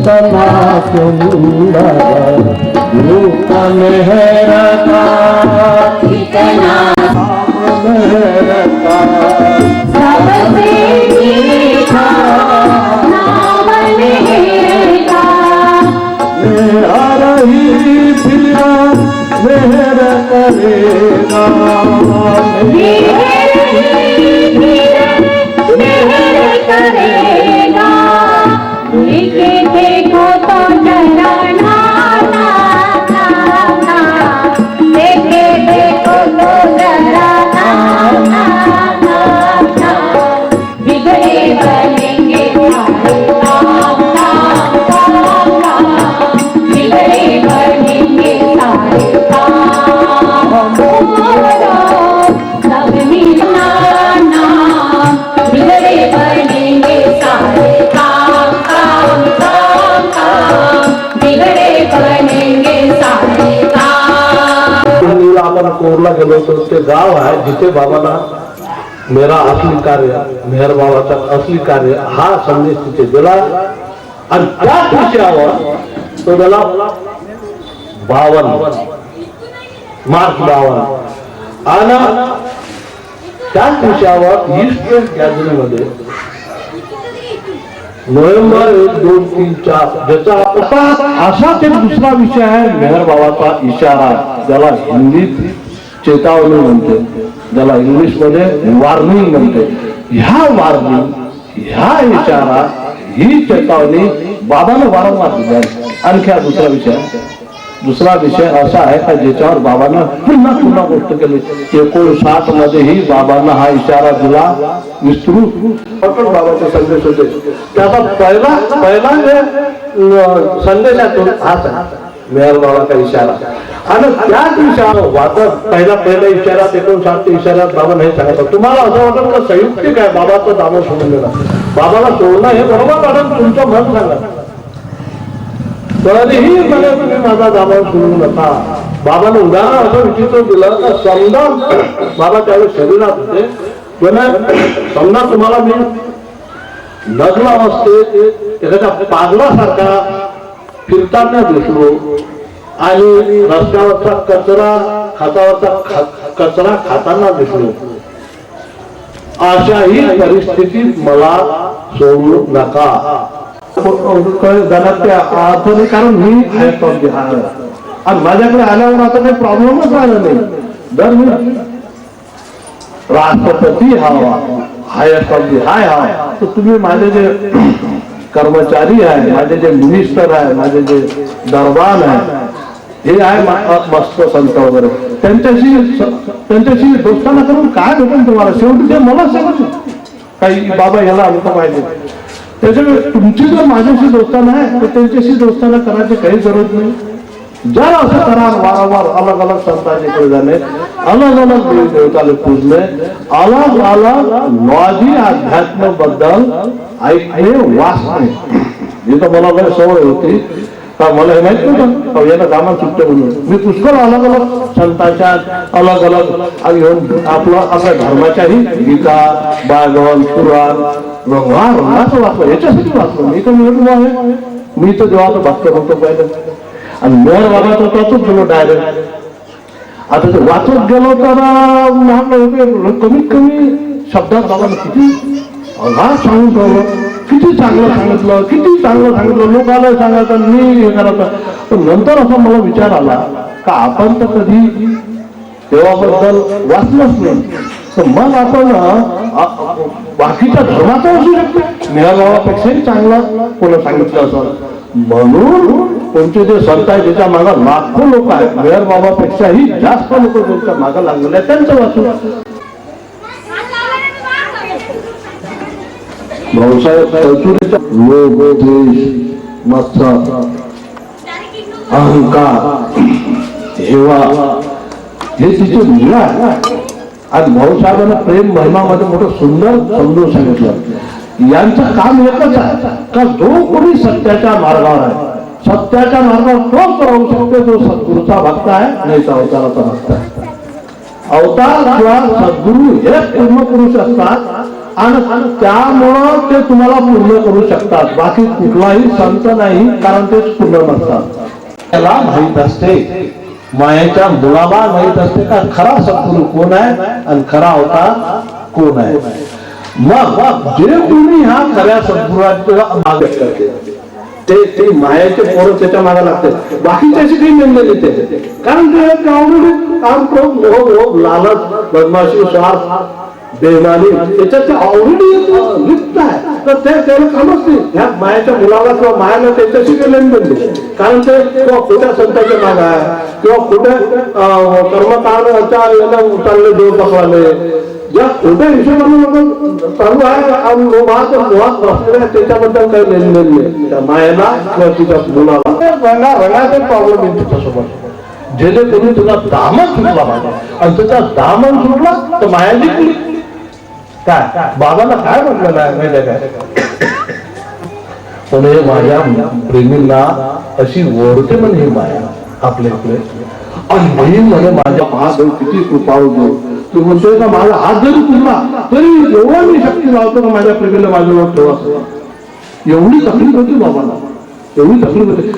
चेतना सुंदर रूप मेहर का इतना मेहर का सबसे मीठा नाम मेहर का मेरा रही फिर मेहर करेगा मेहर करेगा लेके देखो तो जरा ना ना ना ना लेके देखो तो जरा ना ना ना ना बिगड़े बनेंगे सारे काम काम काम काम बिगड़े बनेंगे सारे काम सब मिलना नाम बिगड़े बनेंगे सारे काम काम काम काम बिगड़े बनेंगे सारे काम आपण कोरला गेलो होतो ते गाव आहे जिथे बाबांना मेरा असली कार्य मेहर बाबाचा असली कार्य हा संदेश तिथे दिला आणि त्याच विषयावर तो दिला 52 मार्च 52 आणि त्याच विषयावर ईस्ट वेस्ट गॅदरिंग मध्ये नोव्हेंबर 1, 2, 3, 4 ज्याचा असाच एक दुसरा विषय आहे मेहर बाबाचा इशारा ज्याला हिंदीत चेतावणी म्हणते ज्याला इंग्लिश मध्ये वॉर्निंग म्हणते ह्या वॉर्निंग ह्या इशारा ही चेतावणी बाबाने वारंवार दिली आहे. आणखी हा दुसरा विषय असा आहे का ज्याच्यावर बाबांना पुन्हा पुन्हा गोष्ट केली 59 मध्ये ही बाबांना हा इशारा दिला विस्तृत बाबाचे संदेश होते त्याचा पहिला संदेशातून हाच आहे मेहर बाबाचा इशारा आणि त्याच विषयावर वाचत पहिला इशारा 59 इशाऱ्यात बाबांना हे सांगतात तुम्हाला असं वाटत का संयुक्तिक आहे बाबाचं दामो सोडून दिला बाबाला सोडणं हे बरोबर वाटत तुमचं मन सांगा तरीही मला तुम्ही माझा दाबा सोडू नका बाबाने उदाहरण असं विचित्र दिलं तर समजा बाबा त्यावेळेस शरीरात होते समजा तुम्हाला मी नग्न अवस्थेत एखाद्या पागलासारखा फिरताना दिसलो आणि रस्त्यावरचा हातावरचा कचरा खाताना दिसलो अशाही परिस्थितीत मला सोडू नका कारण मी आणि माझ्याकडे आल्यावर आता काही प्रॉब्लेमच आला नाही दर मी राष्ट्रपती हवा हायस्ट ऑफ दी हाय हा तर तुम्ही माझे जे कर्मचारी आहे माझे जे मिनिस्टर आहे माझे जे दरबार आहे हे आहे मस्त संत वगैरे त्यांच्याशी दोस्ताना करून काय भेटेल तुम्हाला शेवटी ते मला सांगत काही बाबा याला आलं पाहिजे त्याच्यामुळे तुमची जर माझ्याशी दोस्ताना आहे तर त्यांच्याशी दोस्ताना करायची काही जरूरत नाही जर असं करा वारंवार अलग अलग संतांकडे जाणे अलग अलग देवी देवताला पूजणे अलग अलग लॉजी अध्यात्म बद्दल ऐकणे वाचणे ही तर मला काही सवय होती का मला हे माहित नव्हतं याला कामात सुट्टे म्हणून मी पुष्कळ अलग अलग संतांच्या अलग अलग घेऊन आपल्या धर्माच्याही गीता भागवत पुराण रंगाचं वाचलं याच्यासाठी वाचलं मी तर मिळत आहे मी तर जेव्हा भक्त म्हणतो पाहिलं आणि मेहर बाबाचा तोच गेलो डायरेक्ट आता ते वाचत गेलो तर कमीत कमी शब्दात बाबांना किती हा सांगून ठेवलं किती चांगलं सांगितलं लोकांना सांगायचं मी हे करायचं पण नंतर असा मला विचार आला का आपण तर कधी देवाबद्दल वाचलंच नाही तर मग आपण बाकीच्या धर्माचा असू शकतो मेहर बाबापेक्षाही चांगला कोणा सांगितलं असं म्हणून कोणते जे संत आहे ज्याच्या मागे लाखो लोक आहेत मेहर बाबापेक्षाही जास्त लोक ज्यांच्या मागे लागलेले आहेत त्यांचं वाचू भाऊसाहेब चौधरीचा लोभ द्वेष मत्सर अहंकार हेवा हे तिचे मुलं आहे आज भाऊसाहेबांना प्रेम महिमामध्ये मोठं सुंदर समजून सांगितलं यांचं काम एकच आहे का जो कोणी सत्याच्या मार्गावर आहे सत्याच्या मार्गावर तोच राहू शकतो जो सद्गुरूचा भक्त आहे नाही तर अवताराचा भक्त आहे अवतार किंवा सद्गुरू हे पूर्ण पुरुष असतात आणि त्यामुळं ते तुम्हाला पूर्ण करू शकतात. बाकी कुठलाही संत नाही, कारण तेच पूर्ण नसतात. त्याला माहित असते, मायेच्या मुलाला माहित असते का खरा सद्गुरू कोण आहे आणि खरा अवतार कोण आहे. मग जे कोणी ह्या खऱ्या सद्गुरूच्या मागे करते ते मायाचे पोरं त्याच्या मागे लागते. बाकीच्याशी काही नेमले ते, कारण ते ऑलरेडी काम करून लोभ लालच बदमाशी स्वार्थ बेमानी त्याच्यात ऑलरेडी लिप्त आहे. तर ते त्याला कामच नाही ह्या मायाच्या मुलाला किंवा मायाला त्याच्याशी काही लेनदेन नाही. कारण ते किंवा खोट्या संतांच्या माग आहे किंवा खोट्या कर्मकांडाच्या याला उचलले देव पकवाले ज्या खोट्या हिशोबाने लोक चालू आहे आणि मोहात बसलेल्या त्याच्याबद्दल काही लेनदेन नाही त्या मायेला किंवा तिच्या मुलाला. रंगाचे प्रॉब्लेम आहे तिच्यासोबत, जेणेकरून तुला दामन सुटला पाहिजे आणि त्याचा दामन सुटला तर माया जिंकली. काय बाबाला काय म्हटलं नाही माहिती काय, पण हे माझ्या प्रेमींना अशी ओढते म्हणे ही माया आपल्या इकडे. आणि म्हणे माझ्या महादेव किती कृपा होतो. तू म्हणतोय का माझा हात जरी तुला तरी एवढा मी शक्ती लावतो का माझ्या प्रेमीला माझ्यावर ठेवा. एवढी तकलीफ होती बाबाला, एवढी तकलीफ होती.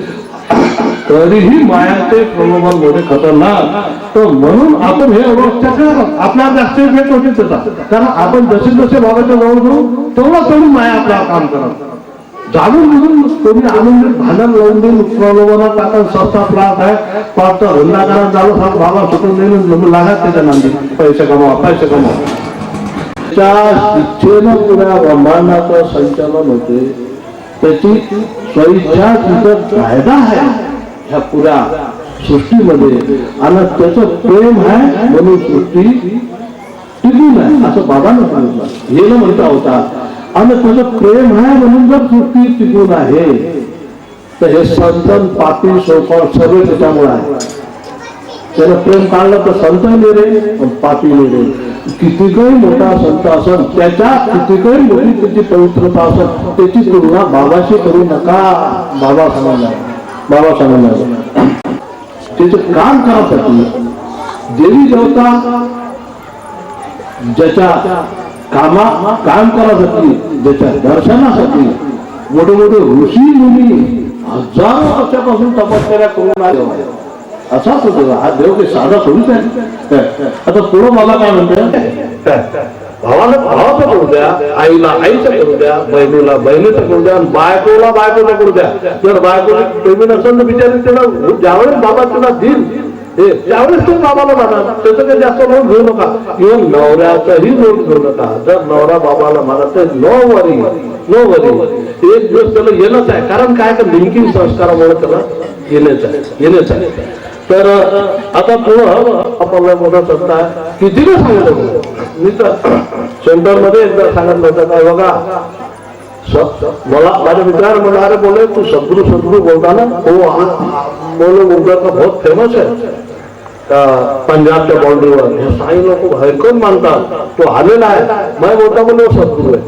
तरीही मायाचे प्रलोभन मोठे खतरनाक. तर म्हणून आपण हे अवस्था आपल्या जास्त भेट होते त्याचा, कारण आपण जसे जसे बाबाच्या जवळ जाऊ तेवढी माया आपल्याला काम करत. जाणून बुजून कोणी आणून भांडण लावून देईल प्रलोभनात टाकून सस्ता प्लाट आहे पाच धंदाकारात झालं सात बाबा सुटून देईल लागत त्याच्या नांदी पैसे कमावा पैसे कमावा. त्या इच्छेनं पुऱ्या ब्रह्मांडाचं संचालन होते, त्याची स्वइच्छा तिचा फायदा आहे ह्या पुऱ्या सृष्टीमध्ये आणि त्याचं प्रेम आहे म्हणून सृष्टी टिकून आहे असं बाबांना सांगितलं. हे न म्हणता होता आणि त्याचं प्रेम आहे म्हणून जर सृष्टी टिकून आहे तर हे संतन पापी सोपा सर्व त्याच्यामुळे आहे. त्यानं प्रेम काढलं तर संत नाही रे पापी नाही रे. कितीकही मोठा संत असेल त्याच्या कितीकही मोठी त्याची पवित्रता असेल त्याची तुलना बाबाशी करू नका. बाबा सांगणार त्याचे काम करासाठी देवी देवता ज्याच्या काम करासाठी ज्याच्या दर्शनासाठी मोठे मोठे ऋषी मुनी हजारो वर्षापासून तपश्चर्या करून आले. असाच होतो हा देव काही साधा थोडीच आहे. आता पुढं मला काय म्हणते, भावाला भावाचं करू द्या, आईला आईचं करू द्या, बहिणीला बहिणीचं करू द्या, बायकोला बायकोचं करू द्या. जर बायकोची प्रेमी नसेल तर बिचारी त्याला ज्यावेळेस बाबा तुला देईल त्यावेळेस तो बाबाला जाणार. त्याचं काही जास्त लोन घेऊ नका किंवा नवऱ्याचाही लोन घेऊ नका. जर नवरा बाबाला म्हणत नो वरी एक दिवस त्याला येणंच आहे. कारण काय का लिंकिंग संस्कारामुळे त्याला येणेच आहे. तर आता पुढं आपल्याला मोठा सत्ता किती ना सांगितलं मी तर सेंटरमध्ये एकदा सांगितलं होतं काय बघा मला माझ्या मित्राने म्हणा अरे बोले तू सद्गुरु बोलता ना हो बोलो उधर का बहुत फेमस है पंजाबच्या बाउंड्रीवर हे साई लोक भयंकर मानतात. तो आलेला आहे मैं बोलता बोले सद्गुरु आहे.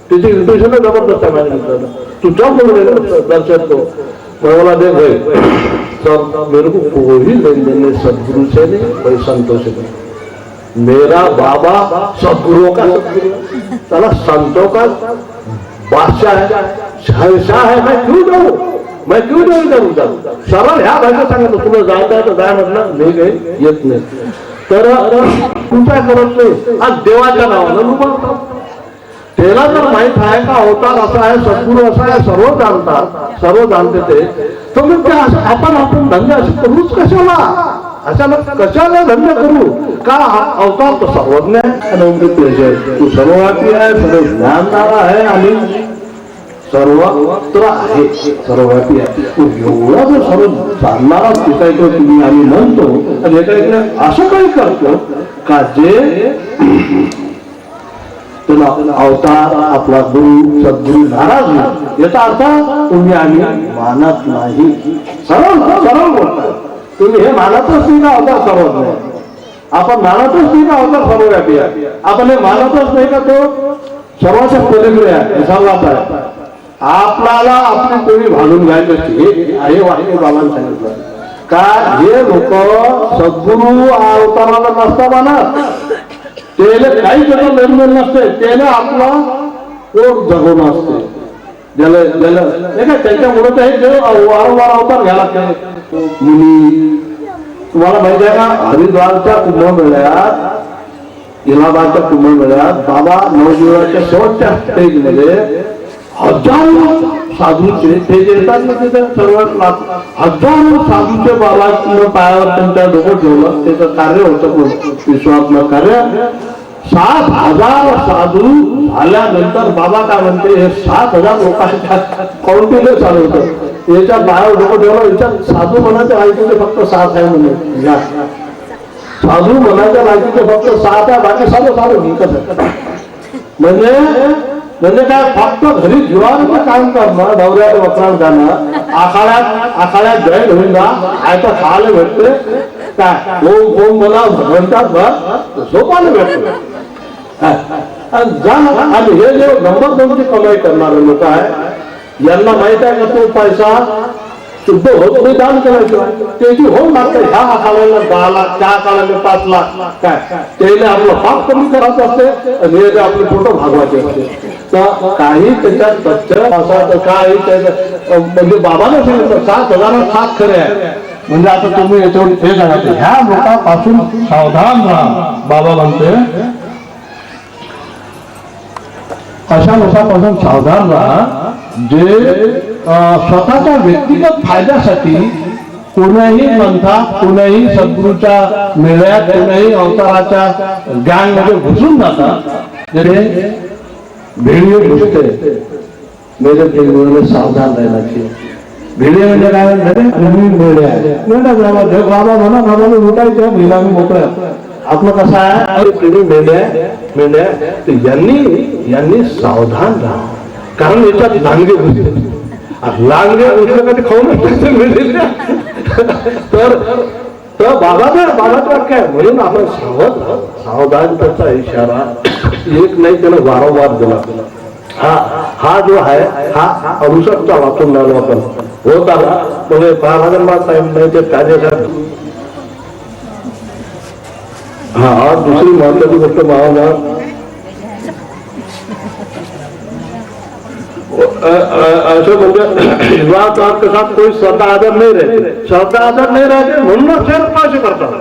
तिची इंट्युशन जबरदस्त आहे माझ्या मित्राला. तू जब बोल दर्शन को बोला देख भाई सब मेरे को कोई लेन देन सदगुरु से नहीं कोई संतों से नहीं. मेरा बाबा सदगुरुओं का सदगुरु साला संतों का बादशाह है शहंशाह है. मैं क्यों नहीं करूँ सरळ ह्या भाषेत सांगितलं तुला जायचं आहे तर जाय म्हटलं नाही काही येत नाही. तर तुमच्या करत नाही आज देवाच्या नावानं त्याला जर माहित आहे का अवतार असा आहे सद्गुरू असा आहे सर्व जाणते ते तर मग ते आपण धंदे असे करूच कशाला धंदे करू का अवतार तो सर्वज्ञ आहे तू सर्वव्यापी आहे सर्व ज्ञानदारा आहे आणि सर्वत्र आहे सर्वव्यापी आहे. तू एवढा जर सर्व जाणणारा शिकायचं तुम्ही आम्ही म्हणतो आणि एका असं काही करतो का जे तुला अवतार आपला गुरु सद्गुरु नाराज नाही याचा अर्थ तुम्ही आम्ही मानत नाही. सरळ बोलता तुम्ही हे मानतच नाही का अवतार सर्वज्ञ आहे. आपण मानतच नाही का अवतार सर्वव्यापी आहे. आपण हे मानतच नाही का तो सर्वांच्या पलीकडे आहे सर्वात आहे. आपल्याला आपली कोणी भांडून घ्यायची आहे वाहिनी बाबांनी सांगितलं का हे लोक सद्गुरु अवताराला नसता मानत त्याला काही त्याचं निर्मल नसते, त्याला आपला पोट जगवणं असते. ज्याला ज्याला नाही का त्याच्यामुळे ते वारंवार अवतार घ्यायला लागते. मुली तुम्हाला माहिती आहे का, हरिद्वारच्या कुंभमेळ्यात, इलाहाबादच्या कुंभमेळ्यात बाबा नवजीवनाच्या शेवटच्या स्टेजमध्ये हजारो साधूचे ते जे येतात ना तिथे सर्व हजारो साधूचे बाबांच्या पायावर त्यांच्या डोकं ठेवलं. त्याचं कार्य होतं विश्वात्मक कार्य. 7,000 साधू झाल्यानंतर बाबा काय म्हणते, हे 7,000 लोकांच्या कौंटिल्य चालवतं. याच्या पायावर डोकं ठेवलं. याच्यात साधू म्हणायच्या लायकीचे फक्त 7 आहे म्हणे. साधू म्हणायच्या लायकीचे फक्त 7 आहे, बाकी साधू साधू कसं म्हणजे काय, फक्त घरी जीवाचं काम करणं, नवऱ्याला वक्रान जाणं, आखाड्यात जॉईन होईल ना, आयतं खायला भेटते काय, ओम ओम मला भगवंतात भर झोपायला भेटते. आणि हे जे नंबर 2ची कमाई करणारे लोक आहे, यांना माहित आहे का तो पैसा शुद्ध होत नाही, दान करायचं. त्याची होऊन लागतं. ह्या आखाड्याला 10 लाख, त्या आखाड्याला 5 लाख, काय त्याने आपलं पाप कमी करायचं असते आणि हे आपले फोटो भागवायचे असते. तर काही त्याच्यात तथ्य काही म्हणजे बाबाने सांगितलं 7,000 7 खरे आहे. म्हणजे आता तुम्ही याच्यावर हे सांगायचं, ह्या लोकांपासून सावधान राहा. बाबा म्हणते अशा लोकांपासून सावधान राहा जे स्वतःच्या व्यक्तिगत फायद्यासाठी कोण्याही पंथात, कोण्याही सद्गुरूच्या मेळ्यात, कोण्याही अवताराच्या गँग मध्ये घुसून जातात. भेड़िए घुसते मेरे भेड़ियों सावधान रहना चाहिए. भेड़िए म्हणजे काय मेढ्या बाबा म्हणा बाबाने लुटायच्या महिला मोकळ्या. आपलं कसं आहे, पिढी मेंढ्या यांनी सावधान राहा, कारण याच्यात लांडगे घुसते. लांडगे घुसलं का ते खाऊन तर बाबाचं वाक्य आहे. म्हणून आपण सावधानतेचा इशारा एक नाही त्यानं वारंवार दिला. हा जो आहे हा अनुसरचा वाचून राहिलो आपण होत आला. म्हणजे प्रहलाद टाइम नाही ते त्याच्यासाठी. हा दुसरी महत्वाची गोष्ट भावना, असं म्हणजे विवाह के साथ कोई श्रद्धा आदर नहीं रहते. श्रद्धा आदर नहीं रहते म्हणूनच हे पैसे करतात.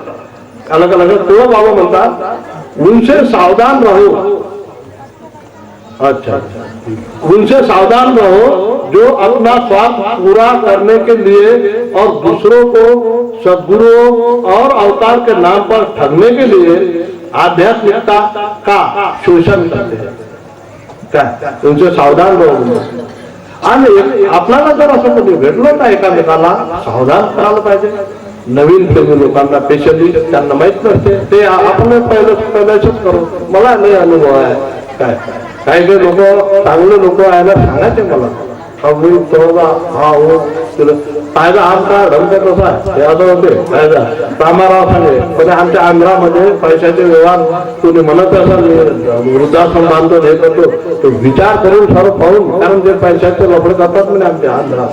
अलग अलग तो बाबा म्हणतात उनसे सावधान रहो. अच्छा, उनसे सावधान रहो जो अपना स्वार्थ पूरा करने के लिए और दूसरों को सद्गुरुओं और अवतार के नाम पर ठगने के लिए आध्यात्मिकता का शोषण करते हैं. काय उनसे सावधान रहो. आणि आपल्याला जर असं कधी भेटलो ना एकामेकाला, सावधान करायला पाहिजे. नवीन प्रेमी लोकांना स्पेशली त्यांना माहित नसते, ते आपण पहिल्याच करू. मला नाही अनुभव आहे. काय काही काही लोक चांगले लोक आहे ना, सांगायचे मला हा हो कायदा आमचा ढंग कसा आहे असं होते. कायदा रामाराव सांगे म्हणजे आमच्या आंध्रामध्ये पैशाचे व्यवहार कोणी म्हणत असेल वृद्धाश्रम बांधतो हे करतो, तो विचार करून सर्व पाहून, कारण ते पैशाचे लफडे करतात म्हणजे आमच्या आंध्रात,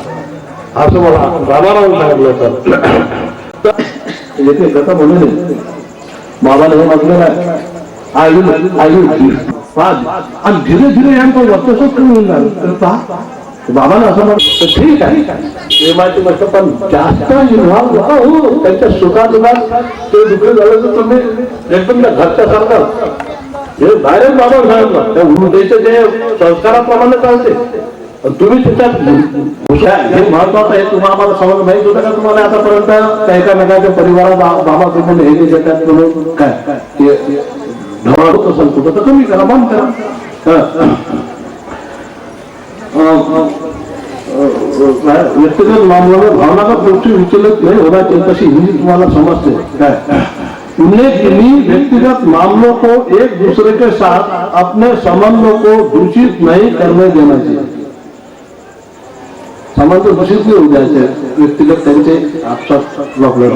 असं मला रामाराव सांगितलं होतं. येथे कसं म्हणून बाबाला हे म्हटलेलं आहे आणि धीरे धीरे यांचं वर्चस्व कमी होऊन जाईल. बाबाला असं म्हणतो ठीक आहे प्रेमाची गोष्ट, पण जास्त इन्व्हॉल्व नका हो त्यांच्या सुखादुखात. ते दुःखी झालं तर तुम्ही एकदम त्या घरच्या सारखं हे डायरेक्ट बाबा सांगितलं त्या वृद्धेचे जे संस्काराप्रमाणे चालते. तुम्ही त्याच्यात हे महत्वाचं आहे. तुम्हाला समज माहित होतं का तुम्हाला आतापर्यंत त्या एकामेकाच्या परिवारात बाबा तुम्ही हे देतात म्हणून काय ढवळ होत असेल कुठं तर कमी करा, बंद करा. व्यक्तिगत मामलों में भावनागत रूप से विचलित नहीं होना चाहिए, तशी हिंदी तुम्हाला समझते काय. उन्हें व्यक्तिगत मामलों को एक दूसरे के साथ अपने संबंधों को दूषित नहीं करने देना चाहिए. संबंध दूषित नहीं हो जाते व्यक्तिगत त्यांचे आपसात लफड़े.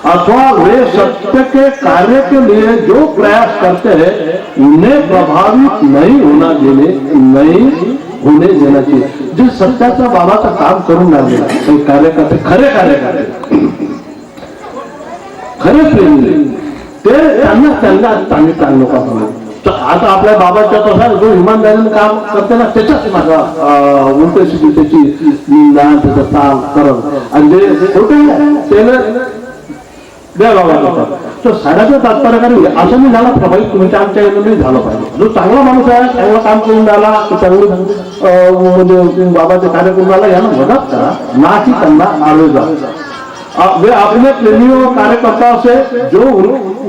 अथवा वे सत्य के कार्य के लिए जो प्रयास करते हैं उन्हें प्रभावित नहीं होने देना चाहिए. जे सत्याचा बाबाचा काम करून राहिले कार्य करते, खरे कार्यकर्ते, खरे प्रेमी ते त्यांना सांगितलं लोकांना. आता आपल्या बाबाच्या कसा जो इमानदारीने काम करते ना त्याच्याच माझा उलट त्याची निंदा त्याचा ताल करत आणि जे खोटे त्याला द्या बाबा. तर साड्याचं तात्पर्य काय असं मी झाला प्रभावित तुमच्या आमच्या नाही झालं पाहिजे. जो चांगला माणूस आहे चांगलं काम करून राहिला तो चांगलं म्हणजे बाबाचे कार्यक्रमाला याला मदत करा ना की त्यांना आवे जा. वे अपने प्रेमियों कार्यकर्ता से जो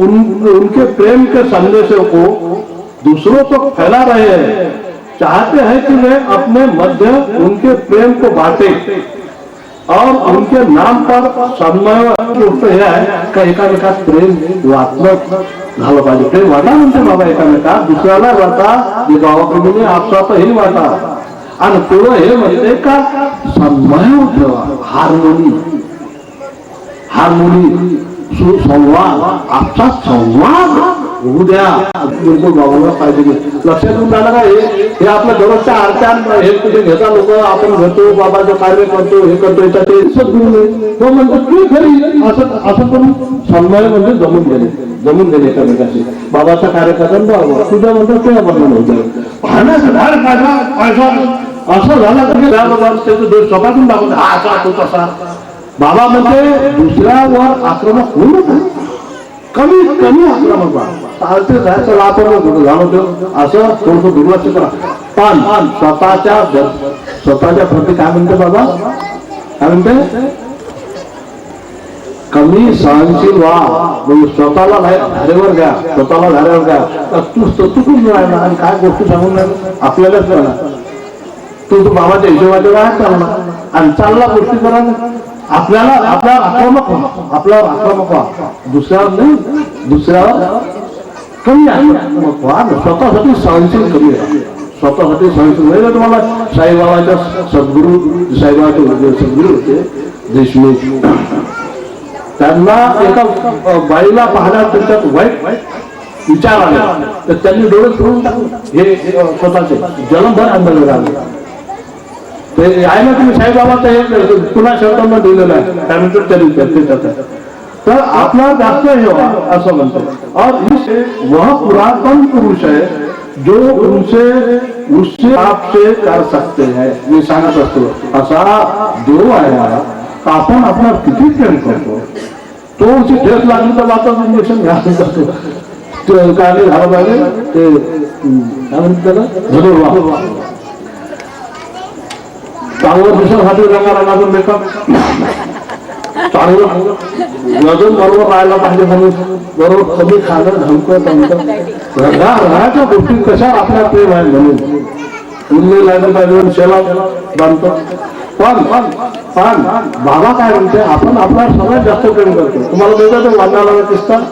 उनके प्रेम के संदेशों को दूसरों तक फैला रहे हैं चाहते हैं कि वे अपने मध्य उनके प्रेम को बांटे और उनके नाम पर सन्मय गोष्ट हे आहे का एकामेकात प्रेम वाटणं झालं पाहिजे. प्रेम वाटा म्हणते बाबा एकामेकात दुसऱ्याला वाटा जे बाबाप्रमाणे आपसातही वाटा आणि पुढं हे म्हणते का सन्मय ठेवा हार्मोनी सुसंवाद आपसात संवाद होऊ द्या. बिलकुल बाबाला पाहिजे. लक्षात येऊन राहिलं का हे आपल्या दररोजच्या आरत्यान हे कुठे घेता लोक आपण घेतो बाबाचं कार्य करतो हे करतो याचा ते तो म्हणतो तू खरी असं करून सन्मय म्हणजे जमून गेले एकामेकाशी. बाबाचा कार्य करतात बाबा तुझ्या म्हणतो तुझ्या बंधन होतं पाहण्याचं धाड पैसा असं झालं तर त्याचं दोष स्वतःतून दाखवत हा असा तो तसा. बाबा म्हणते दुसऱ्यावर आक्रमक होऊ नका कमी आक्रमक व्हा. चालते जायचं आपण जाणवतो असं थोडंसं दुर्लक्ष करा. पण स्वतःच्या प्रती काय म्हणते बाबा काय म्हणते कमी सहनशील व्हा. म्हणजे स्वतःला धारेवर घ्या तू राहिला आणि काय गोष्टी सांगून राहिला आपल्यालाच राहणार. तू बाबाच्या हिशोबाचे काय करणार आणि चालला गोष्टी करा आपल्याला आपल्यावर आक्रमक व्हा दुसऱ्यावर कमी आक्रमक व्हा. स्वतःसाठी सहनशील कमी राहा. स्वतःसाठी सहनशील नाही. तुम्हाला साईबाबाच्या साईबाबाचे सद्गुरू होते देशमुख. त्यांना एका बाईला पाहण्यात त्यांच्यात वाईट विचार आले तर त्यांनी डोळे फिरून टाकले. हे स्वतःचे जलमभर आंदोलन आले ते आहे ना. तुम्ही साईबाबाचं हे पुन्हा शब्दांना दिलेलं आहे त्यानंतर त्यांनी तर आपला जास्त हे व्हा असं म्हणतो. और वह पुरातन पुरुष है जो उससे आपसे कर सकते हैं. मी सांगत असतो असा देव आहे आपण आपल्याला किती प्रेम करतो. थोडीशी ठेस लागली तर वाचाच इंजेक्शन घ्यायचं असतो काय झालं पाहिजे ते काय म्हणतात त्याला चांगलं दिवसासाठी रंगाला लागून मेकअप चांगलं वजन बरोबर राहायला पाहिजे म्हणून बरोबर कमी खाणं धमकं रंगाच्या गोष्टी कशा आपल्या प्रेम आहे म्हणून उरले लागलं पाहिजे शेला बांधतो. पण बाबा काय म्हणते आपण आपला सगळ्यात जास्त प्रेम करतो. तुम्हाला माहिती ते वादनाला दिसतात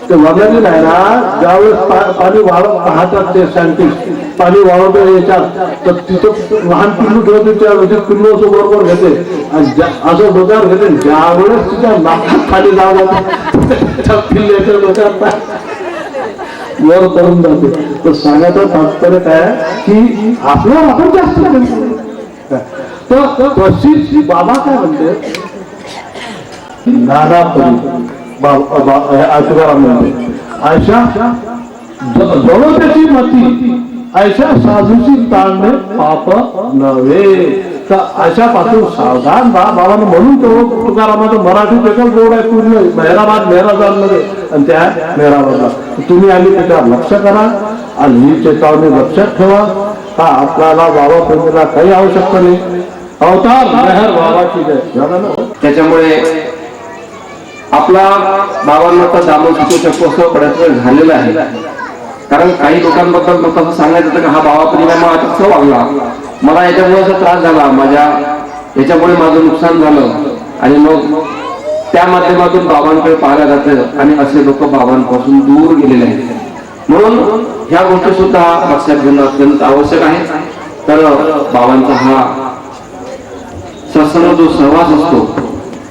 ते वादनाची नाही ना ज्यावेळेस पाणी वाढत पाहतात ते सायंटिस्ट पाणी वाढवतो याच्यात तर तिथं लहान पिल्लू ठेवते त्या पिल्लू असं बरोबर घेते आणि असं डोक्यावर घेते ज्यावेळेस तिच्या नाकात खाली जावं पिल्ल्याच्या डोक्यात वर करून जाते. तर सांगायचं तात्पर्य काय की आपल्याला आपण जास्त प्रेम करतो. तर तशी बाबा काय म्हणते नादापरी तुकाराम म्हणते अशा जवळची मती अशा साधूची ताळणे पाप नव्हे. तर अशापासून सावधान बाबांना म्हणून तो तुकारामाचं मराठी पेपर बोर्ड आहे पूर्ण मेहराबाद मध्ये आणि त्या मेहराबादला तुम्ही आली त्याच्यावर लक्ष करा आणि ही चेतावणी लक्षात ठेवा का आपल्याला बाबा प्रेमीला काही आवश्यकता नाही. अवतार मेहर बाबाची जय. त्याच्यामुळे आपला बाबांना तर दामन सुचू शकतो असं बऱ्याच वेळ झालेलं आहे. कारण काही लोकांबद्दल मग असं सांगायचं होतं की हा बाबा परिणाम असं वागला मला याच्यामुळे असा त्रास झाला माझ्या याच्यामुळे माझं नुकसान झालं आणि मग त्या माध्यमातून बाबांकडे पाहिलं जातं आणि असे लोक बाबांपासून दूर गेलेले आहेत. म्हणून ह्या गोष्टी सुद्धा लक्षात घेणं अत्यंत आवश्यक आहे. तर बाबांचा हा सत्संग जो सहवास असतो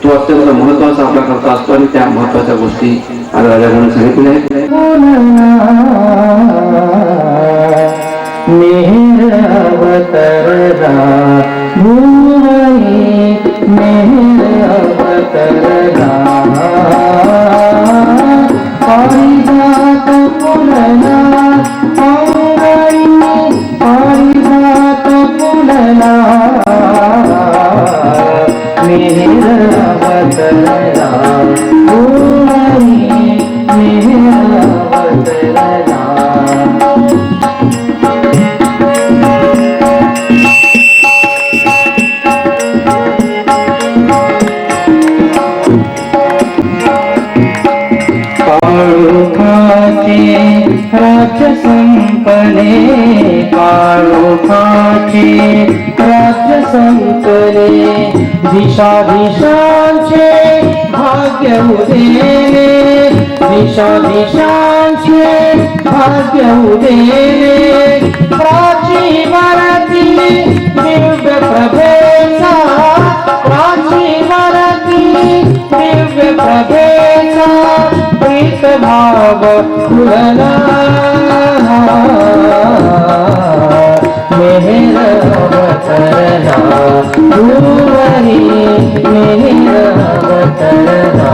तो अत्यंत महत्वाचा आपल्या करता असतो आणि त्या महत्वाच्या गोष्टी आज राजाने सांगितल्या आहेत. पारिजात फुलला अंगाई पारिजात फुलला मेहर अवतरला फुलरी मेहर अवतरला काळोखाचे राज्य संपले काळोखाचे राज्य संपले दिशांचे भाग्य उदेले दिशांचे भाग्य उदेले प्राची मराठी दिव्य प्रभेचा प्राची मराठी दिव्य प्रभेचा प्रीत भाव फुलला मेहर अवतरला फुलरी मेहर अवतरला